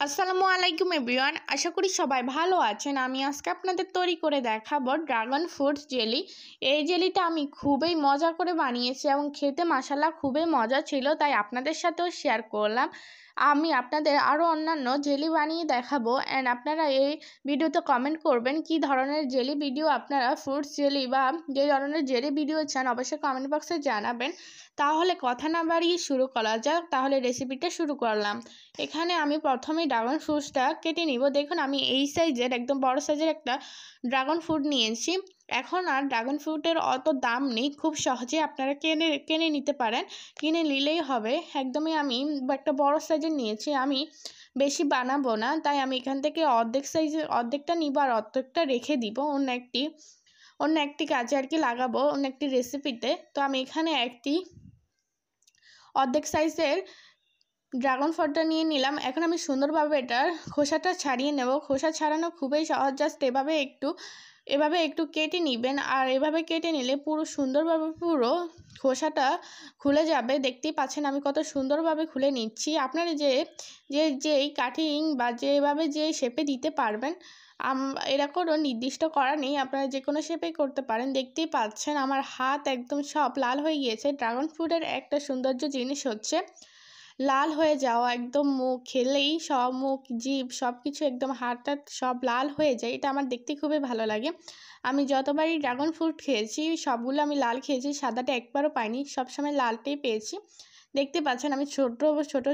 আসসালামু আলাইকুম এভরিওয়ান, আশা করি সবাই ভালো আছেন। আমি আজকে আপনাদের তৈরি করে দেখাবো ড্রাগন ফ্রুট জেলি। এই জেলিটা আমি খুবই মজা করে বানিয়েছি এবং খেতে মাশাআল্লাহ খুবই মজা ছিল, তাই আপনাদের সাথেও শেয়ার করলাম। আমি আপনাদের আরও অন্যান্য জেলি বানিয়ে দেখাবো অ্যান্ড আপনারা এই ভিডিওতে কমেন্ট করবেন কী ধরনের জেলি ভিডিও আপনারা, ফ্রুটস জেলি বা যে ধরনের জেলি ভিডিও চান অবশ্যই কমেন্ট বক্সে জানাবেন। তাহলে কথা না বাড়িয়ে শুরু করা যাক। তাহলে রেসিপিটা শুরু করলাম। এখানে আমি প্রথমে ড্রাগন ফ্রুটসটা কেটে নিব। দেখুন আমি এই সাইজের একদম বড় সাইজের একটা ড্রাগন ফ্রুট নিয়েছি। এখন আর ড্রাগন ফ্রুটের অত দাম নেই, খুব সহজে আপনারা কিনে নিতে পারেন, কিনে নিলেই হবে। একদমই আমি একটা বড় সাইজের নিয়েছি, আমি বেশি বানাবো না, তাই আমি এখান থেকে অর্ধেকটা নিব আর অর্ধেকটা রেখে দিব অন্য একটি কাজে আর কি লাগাবো, অন্য একটি রেসিপিতে। তো আমি এখানে একটি অর্ধেক সাইজের ড্রাগন ফলটা নিয়ে নিলাম। এখন আমি সুন্দরভাবে এটার খোসাটা ছাড়িয়ে নেব। খোসা ছাড়ানো খুবই সহজ, জাস্ট এভাবে একটু কেটে নেবেন। আর এভাবে কেটে নিলে পুরো সুন্দরভাবে পুরো খোসাটা খুলে যাবে। দেখতেই পাচ্ছেন আমি কত সুন্দরভাবে খুলে নিচ্ছি। আপনারা যেই কাটিং বা যেভাবে যে শেপে দিতে পারবেন, এরা কোনো নির্দিষ্ট করা নেই, আপনারা যে কোনো শেপেই করতে পারেন। দেখতেই পাচ্ছেন আমার হাত একদম সব লাল হয়ে গিয়েছে। ড্রাগন ফ্রুটের একটা সৌন্দর্য জিনিস হচ্ছে লাল হয়ে যাওয়া, একদম মুখ খেলেই সব মুখ জিভ সব কিছু একদম হাতটা সব লাল হয়ে যায়। এটা আমার দেখতে খুবই ভালো লাগে। আমি যতবারই ড্রাগন ফ্রুট খেয়েছি সবগুলো আমি লাল খেয়েছি, সাদাটা একবারও পাইনি, সবসময় লালটাই পেয়েছি। দেখতে পাচ্ছেন আমি ছোট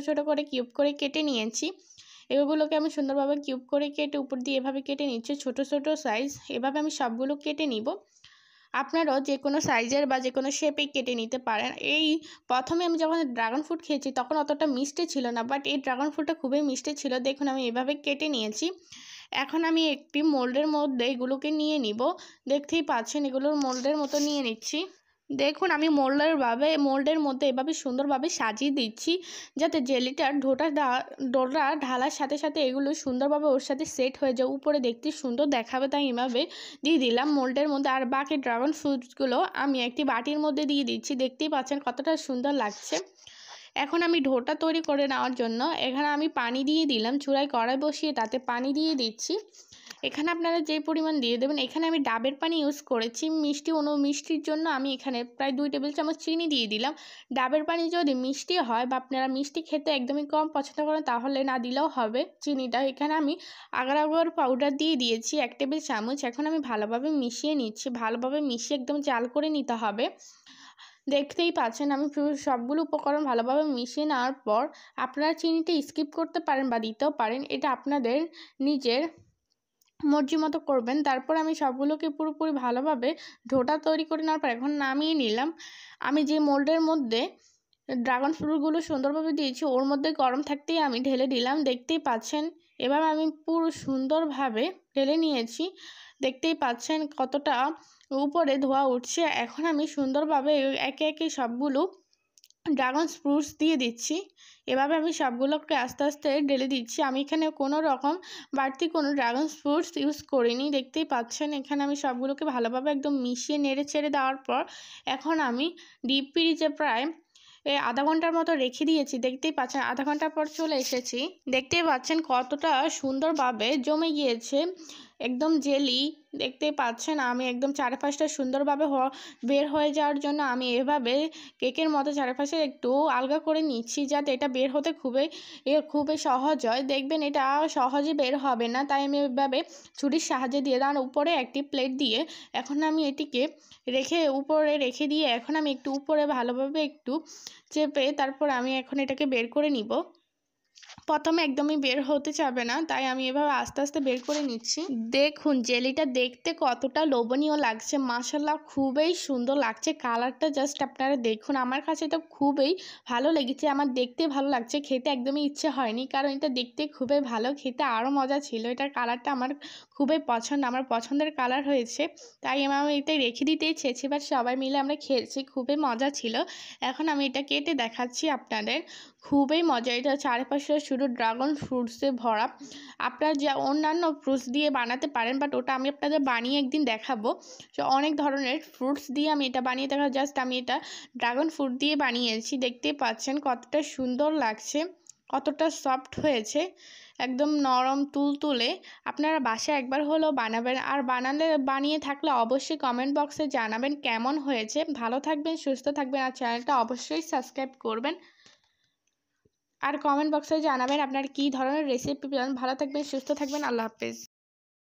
ছোট করে কিউব করে কেটে নিয়েছি। এগুলোকে আমি সুন্দরভাবে কিউব করে কেটে উপর দিয়ে এভাবে কেটে নিচ্ছি, ছোট সাইজ। এভাবে আমি সবগুলো কেটে নিব। আপনারাও যে কোনো সাইজের বা যে কোনো শেপে কেটে নিতে পারেন। এই প্রথমে আমি যখন ড্রাগন ফ্রুট খেয়েছি তখন অতটা মিষ্টি ছিল না, বাট এই ড্রাগন ফ্রুটটা খুবই মিষ্টি ছিল। দেখুন আমি এভাবে কেটে নিয়েছি। এখন আমি একটি মোল্ডের মধ্যে এগুলোকে নিয়ে নিব। দেখতেই পাচ্ছেন এগুলোর মোল্ডের মতো নিয়ে নিচ্ছি। দেখুন আমি মোল্ডের মধ্যে এভাবে সুন্দরভাবে সাজিয়ে দিচ্ছি, যাতে জেলিটার ডোটা ঢালার সাথে সাথে এগুলো সুন্দরভাবে ওর সাথে সেট হয়ে যায়, উপরে দেখতে সুন্দর দেখাবে, তাই এভাবে দিয়ে দিলাম মোল্ডের মধ্যে। আর বাকি ড্রাগন ফ্রুটসগুলো আমি একটি বাটির মধ্যে দিয়ে দিচ্ছি। দেখতেই পাচ্ছেন কতটা সুন্দর লাগছে। এখন আমি ডোটা তৈরি করে নেওয়ার জন্য এখানে আমি পানি দিয়ে দিলাম, চুলায় কড়াই বসিয়ে তাতে পানি দিয়ে দিচ্ছি। এখানে আপনারা যে পরিমাণ দিয়ে দেবেন, এখানে আমি ডাবের পানি ইউজ করেছি। মিষ্টির জন্য আমি এখানে প্রায় 2 টেবিল চামচ চিনি দিয়ে দিলাম। ডাবের পানি যদি মিষ্টি হয় বা আপনারা মিষ্টি খেতে একদমই কম পছন্দ করেন তাহলে না দিলেও হবে চিনিটা। এখানে আমি আগার আগার পাউডার দিয়ে দিয়েছি 1 টেবিল চামচ। এখন আমি ভালোভাবে মিশিয়ে নিচ্ছি, ভালোভাবে মিশিয়ে একদম জাল করে নিতে হবে। দেখতেই পাচ্ছেন আমি সবগুলো উপকরণ ভালোভাবে মিশিয়ে নেওয়ার পর আপনারা চিনিটা স্কিপ করতে পারেন বা দিতেও পারেন, এটা আপনাদের নিজের মর্জি মতো করবেন। তারপর আমি সবগুলোকে পুরোপুরি ভালোভাবে ডোটা তৈরি করে নেওয়ার পর এখন নামিয়ে নিলাম। আমি যে মোল্ডের মধ্যে ড্রাগন ফ্রুটগুলো সুন্দরভাবে দিয়েছি ওর মধ্যে গরম থাকতেই আমি ঢেলে দিলাম। দেখতেই পাচ্ছেন এভাবে আমি পুরো সুন্দরভাবে ঢেলে নিয়েছি। দেখতেই পাচ্ছেন কতটা উপরে ধোঁয়া উঠছে। এখন আমি সুন্দরভাবে একে একে সবগুলো ড্রাগন ফ্রুটস দিয়ে দিচ্ছি। এভাবে আমি সবগুলোকে আস্তে আস্তে ঢেলে দিচ্ছি। আমি এখানে কোনো রকম বাড়তি কোনো ড্রাগন ফ্রুটস ইউজ করিনি। দেখতেই পাচ্ছেন এখানে আমি সবগুলোকে ভালোভাবে একদম মিশিয়ে নেড়ে ছেড়ে দেওয়ার পর এখন আমি ডিপ ফ্রিজে প্রায় আধা ঘন্টার মতো রেখে দিয়েছি। দেখতেই পাচ্ছেন আধা ঘন্টা পর চলে এসেছি। দেখতেই পাচ্ছেন কতটা সুন্দরভাবে জমে গিয়েছে একদম জেলি। দেখতেই পাচ্ছেন আমি একদম চারপাশটা সুন্দরভাবে বের হয়ে যাওয়ার জন্য আমি এভাবে কেকের মতো চারপাশে একটু আলগা করে নিচ্ছি, যাতে এটা বের হতে খুবই সহজ হয়। দেখবেন এটা সহজে বের হবে না, তাই আমি এভাবে ছুরির সাহায্যে দিয়ে দেওয়ার উপরে একটি প্লেট দিয়ে এখন আমি এটিকে উপরে রেখে দিয়ে এখন আমি একটু উপরে ভালোভাবে একটু চেপে তারপর আমি এখন এটাকে বের করে নিব। প্রথমে একদমই বের হতে চাবে না, তাই আমি এভাবে আস্তে আস্তে বের করে নিচ্ছি। দেখুন জেলিটা দেখতে কতটা লোভনীয় লাগছে, মাশাআল্লাহ খুবই সুন্দর লাগছে। কালারটা জাস্ট আপনারা দেখুন, আমার কাছে এটা খুবই ভালো লেগেছে। আমার দেখতে ভালো লাগছে, খেতে একদমই ইচ্ছে হয়নি, কারণ এটা দেখতে খুবই ভালো, খেতে আরও মজা ছিল। এটার কালারটা আমার খুবই পছন্দ, আমার পছন্দের কালার হয়েছে, তাই আমি এটা রেখে দিতেই চেয়েছি। বাট সবাই মিলে আমরা খেয়েছি, খুবই মজা ছিল। এখন আমি এটা কেটে দেখাচ্ছি আপনাদের। খুবই মজা, এটা চারপাশে শুধু ড্রাগন ফ্রুটসে ভরা। আপনারা যা অন্যান্য ফ্রুটস দিয়ে বানাতে পারেন, বাট ওটা আমি আপনাদের বানিয়ে একদিন দেখাবো। অনেক ধরনের ফ্রুটস দিয়ে আমি এটা বানিয়ে জাস্ট আমি এটা ড্রাগন ফ্রুট দিয়ে বানিয়েছি। দেখতেই পাচ্ছেন কতটা সুন্দর লাগছে। কতটা সফট হয়েছে, একদম নরম তুলতুলে। আপনারা বাসায় একবার হলেও বানাবেন, আর বানিয়ে থাকলে অবশ্যই কমেন্ট বক্সে জানাবেন কেমন হয়েছে। ভালো থাকবেন, সুস্থ থাকবেন, আর চ্যানেলটা অবশ্যই সাবস্ক্রাইব করবেন, আর কমেন্ট বক্সে জানাবেন আপনার কী ধরনের রেসিপি। ভালো থাকবেন, সুস্থ থাকবেন, আল্লাহ হাফেজ।